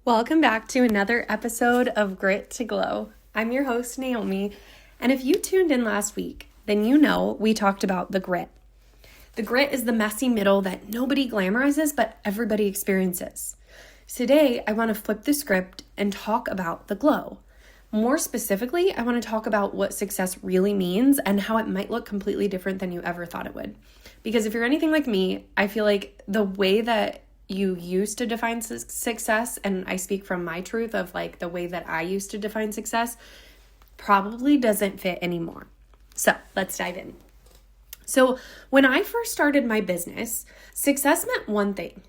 Welcome back to another episode of Grit to Glow. I'm your host, Naomi, and if you tuned in last week, then you know we talked about the grit. The grit is the messy middle that nobody glamorizes, but everybody experiences. Today, I want to flip the script and talk about the glow. More specifically, I want to talk about what success really means and how it might look completely different than you ever thought it would. Because if you're anything like me, I feel like the way that you used to define success, and I speak from my truth of like the way that I used to define success, probably doesn't fit anymore. So let's dive in. So when I first started my business, success meant one thing.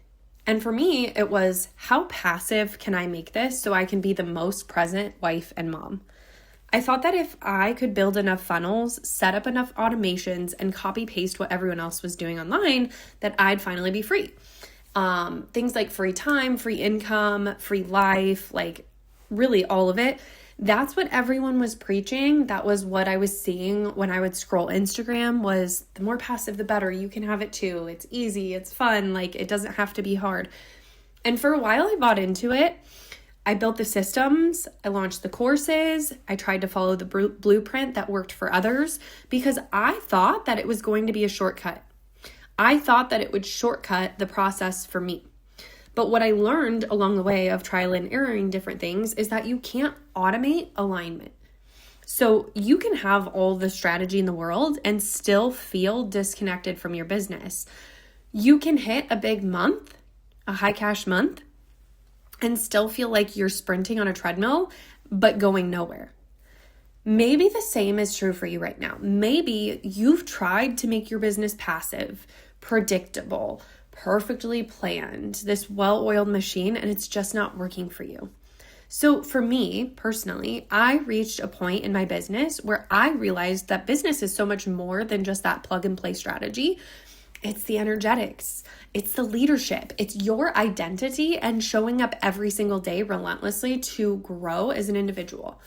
And for me, it was how passive can I make this so I can be the most present wife and mom? I thought that if I could build enough funnels, set up enough automations, and copy paste what everyone else was doing online, that I'd finally be free. Things like free time, free income, free life, like really all of it. That's what everyone was preaching. That was what I was seeing when I would scroll Instagram, was the more passive, the better. You can have it too. It's easy. It's fun. Like it doesn't have to be hard. And for a while I bought into it. I built the systems. I launched the courses. I tried to follow the blueprint that worked for others because I thought that it was going to be a shortcut. I thought that it would shortcut the process for me. But what I learned along the way of trial and erroring different things is that you can't automate alignment. So you can have all the strategy in the world and still feel disconnected from your business. You can hit a big month, a high cash month, and still feel like you're sprinting on a treadmill, but going nowhere. Maybe the same is true for you right now. Maybe you've tried to make your business passive, predictable, perfectly planned, this well-oiled machine, and it's just not working for you. So for me personally, I reached a point in my business where I realized that business is so much more than just that plug and play strategy. It's the energetics, it's the leadership, it's your identity and showing up every single day relentlessly to grow as an individual.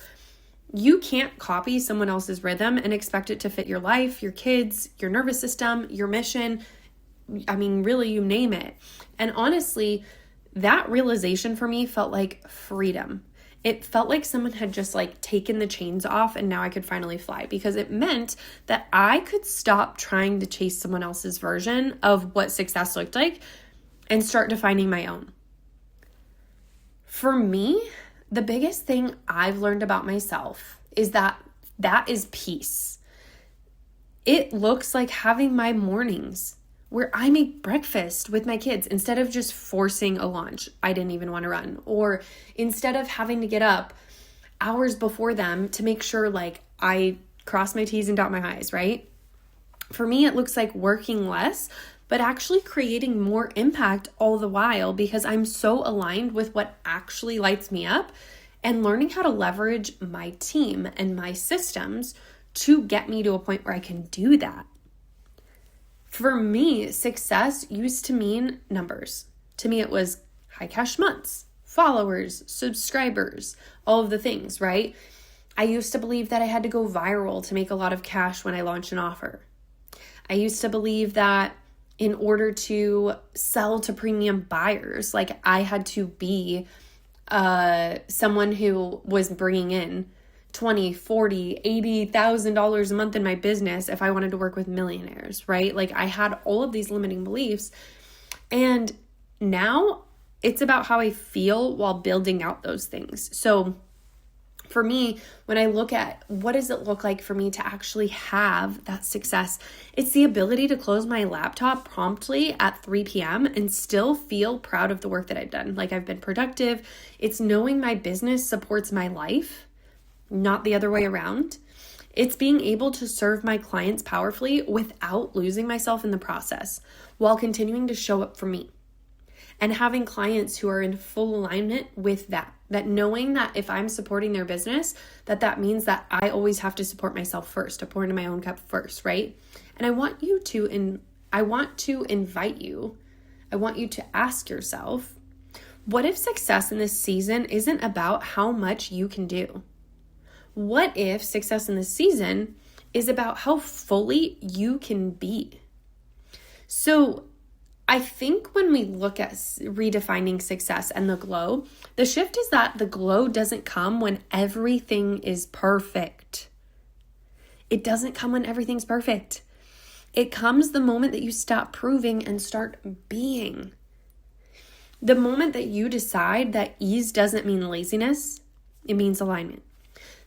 You can't copy someone else's rhythm and expect it to fit your life, your kids, your nervous system, your mission. I mean, really, you name it. And honestly, that realization for me felt like freedom. It felt like someone had just like taken the chains off and now I could finally fly, because it meant that I could stop trying to chase someone else's version of what success looked like and start defining my own. For me, the biggest thing I've learned about myself is that is peace. It looks like having my mornings where I make breakfast with my kids instead of just forcing a lunch I didn't even want to run, or instead of having to get up hours before them to make sure like I cross my T's and dot my I's, right? For me, it looks like working less, but actually creating more impact all the while because I'm so aligned with what actually lights me up, and learning how to leverage my team and my systems to get me to a point where I can do that. For me, success used to mean numbers. To me, it was high cash months, followers, subscribers, all of the things, right? I used to believe that I had to go viral to make a lot of cash when I launched an offer. I used to believe that in order to sell to premium buyers, like I had to be someone who was bringing in $20,000, $40,000, $80,000 a month in my business if I wanted to work with millionaires, right? Like I had all of these limiting beliefs. And now it's about how I feel while building out those things. So for me, when I look at what does it look like for me to actually have that success, it's the ability to close my laptop promptly at 3 p.m. and still feel proud of the work that I've done. Like I've been productive. It's knowing my business supports my life, not the other way around. It's being able to serve my clients powerfully without losing myself in the process while continuing to show up for me. And having clients who are in full alignment with that knowing that if I'm supporting their business, that means that I always have to support myself first, to pour into my own cup first, right? And I want to invite you, I want you to ask yourself, what if success in this season isn't about how much you can do? What if success in this season is about how fully you can be? So I think when we look at redefining success and the glow, the shift is that the glow doesn't come when everything is perfect. It doesn't come when everything's perfect. It comes the moment that you stop proving and start being. The moment that you decide that ease doesn't mean laziness, it means alignment.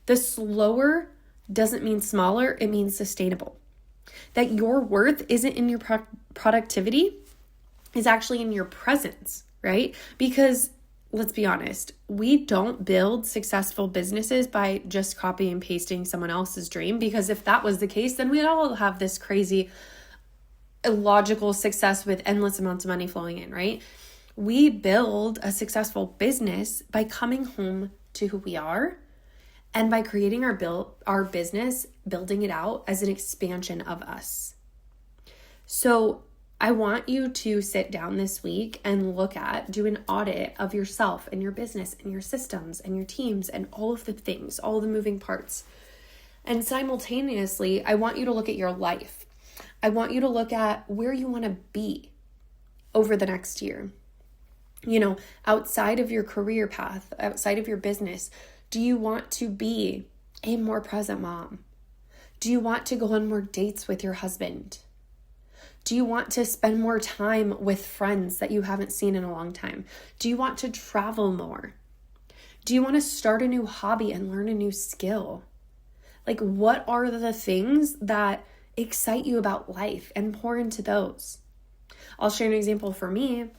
The slower doesn't mean smaller, it means sustainable. That your worth isn't in your productivity, is actually in your presence, right? Because let's be honest, we don't build successful businesses by just copying and pasting someone else's dream, because if that was the case, then we'd all have this crazy illogical success with endless amounts of money flowing in, right? We build a successful business by coming home to who we are and by creating our business, building it out as an expansion of us. So I want you to sit down this week and do an audit of yourself and your business and your systems and your teams and all of the things, all the moving parts. And simultaneously, I want you to look at your life. I want you to look at where you want to be over the next year. Outside of your career path, outside of your business, do you want to be a more present mom? Do you want to go on more dates with your husband? Do you want to spend more time with friends that you haven't seen in a long time? Do you want to travel more? Do you want to start a new hobby and learn a new skill? What are the things that excite you about life, and pour into those? I'll share an example for me.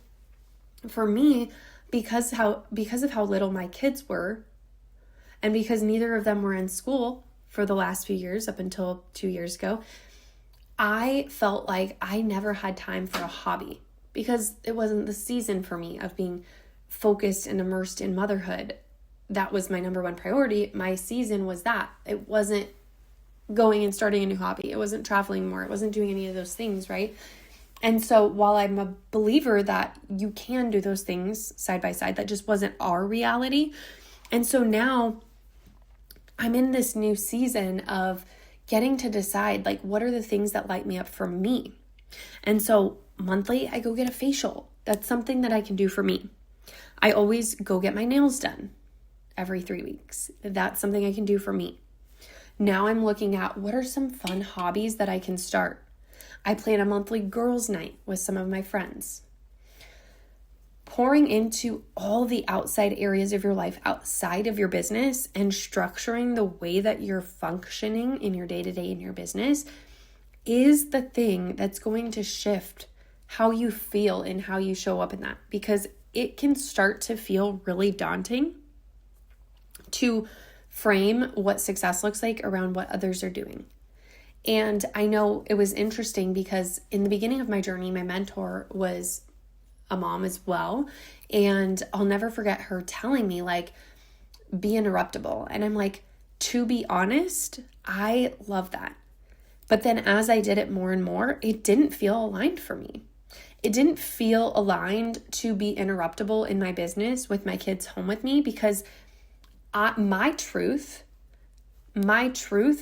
For me, because of how little my kids were, and because neither of them were in school for the last few years, up until 2 years ago, I felt like I never had time for a hobby because it wasn't the season for me of being focused and immersed in motherhood. That was my number one priority. My season was that. It wasn't going and starting a new hobby. It wasn't traveling more. It wasn't doing any of those things, right? And so while I'm a believer that you can do those things side by side, that just wasn't our reality. And so now I'm in this new season of getting to decide, what are the things that light me up for me? And so monthly, I go get a facial. That's something that I can do for me. I always go get my nails done every 3 weeks. That's something I can do for me. Now I'm looking at what are some fun hobbies that I can start. I plan a monthly girls' night with some of my friends. Pouring into all the outside areas of your life outside of your business and structuring the way that you're functioning in your day-to-day in your business is the thing that's going to shift how you feel and how you show up in that, because it can start to feel really daunting to frame what success looks like around what others are doing. And I know it was interesting because in the beginning of my journey, my mentor was a mom as well. And I'll never forget her telling me, be interruptible. And I'm like, to be honest, I love that. But then as I did it more and more, it didn't feel aligned for me. It didn't feel aligned to be interruptible in my business with my kids home with me, because my truth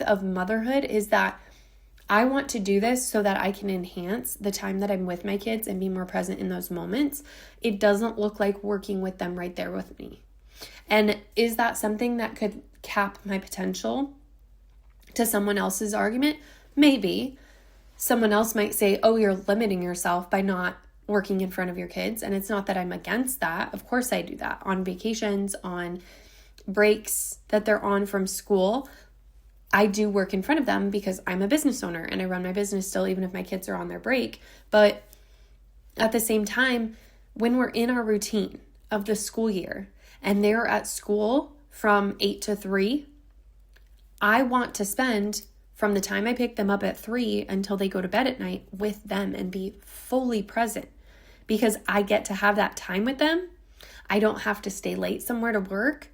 of motherhood is that I want to do this so that I can enhance the time that I'm with my kids and be more present in those moments. It doesn't look like working with them right there with me. And is that something that could cap my potential to someone else's argument? Maybe. Someone else might say, oh, you're limiting yourself by not working in front of your kids. And it's not that I'm against that. Of course I do that on vacations, on breaks that they're on from school. I do work in front of them because I'm a business owner and I run my business still, even if my kids are on their break. But at the same time, when we're in our routine of the school year and they're at school from 8 to 3, I want to spend from the time I pick them up at 3 until they go to bed at night with them and be fully present, because I get to have that time with them. I don't have to stay late somewhere to work.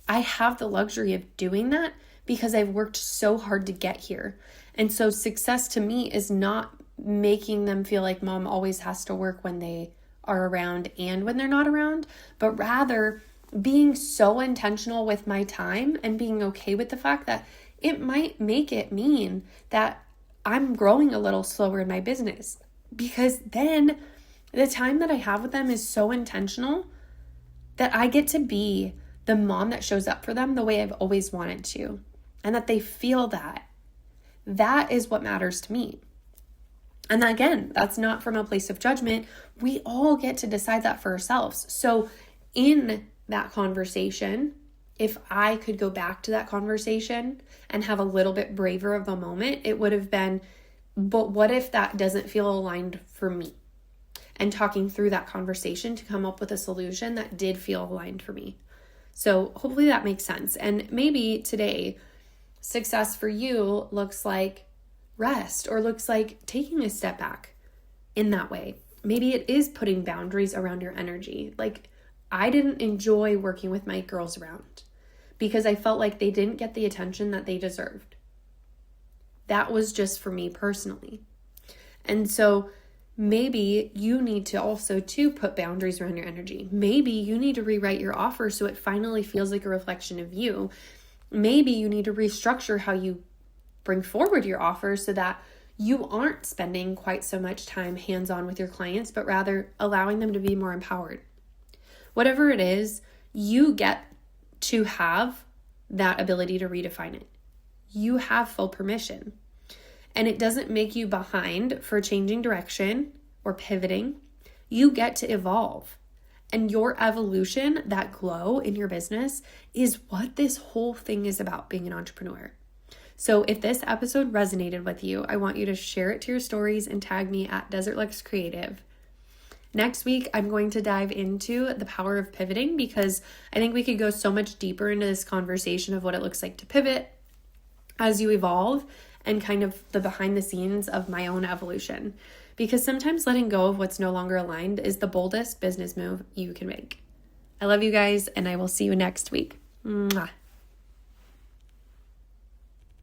I have the luxury of doing that because I've worked so hard to get here. And so success to me is not making them feel like mom always has to work when they are around and when they're not around, but rather being so intentional with my time and being okay with the fact that it might make it mean that I'm growing a little slower in my business. because then the time that I have with them is so intentional that I get to be the mom that shows up for them the way I've always wanted to, and that they feel that. That is what matters to me. And again, that's not from a place of judgment. We all get to decide that for ourselves. So in that conversation, if I could go back to that conversation and have a little bit braver of a moment, it would have been, but what if that doesn't feel aligned for me? And talking through that conversation to come up with a solution that did feel aligned for me. So hopefully that makes sense. And maybe today, success for you looks like rest, or looks like taking a step back in that way. Maybe it is putting boundaries around your energy. Like, I didn't enjoy working with my girls around because I felt like they didn't get the attention that they deserved. That was just for me personally. And so maybe you need to also to put boundaries around your energy. Maybe you need to rewrite your offer so it finally feels like a reflection of you. Maybe you need to restructure how you bring forward your offer so that you aren't spending quite so much time hands-on with your clients, but rather allowing them to be more empowered. Whatever it is, you get to have that ability to redefine it. You have full permission. And it doesn't make you behind for changing direction or pivoting. You get to evolve. And your evolution, that glow in your business, is what this whole thing is about, being an entrepreneur. So if this episode resonated with you, I want you to share it to your stories and tag me at Desert Lux Creative. Next week, I'm going to dive into the power of pivoting, because I think we could go so much deeper into this conversation of what it looks like to pivot as you evolve, and kind of the behind the scenes of my own evolution. Because sometimes letting go of what's no longer aligned is the boldest business move you can make. I love you guys, and I will see you next week. Mwah.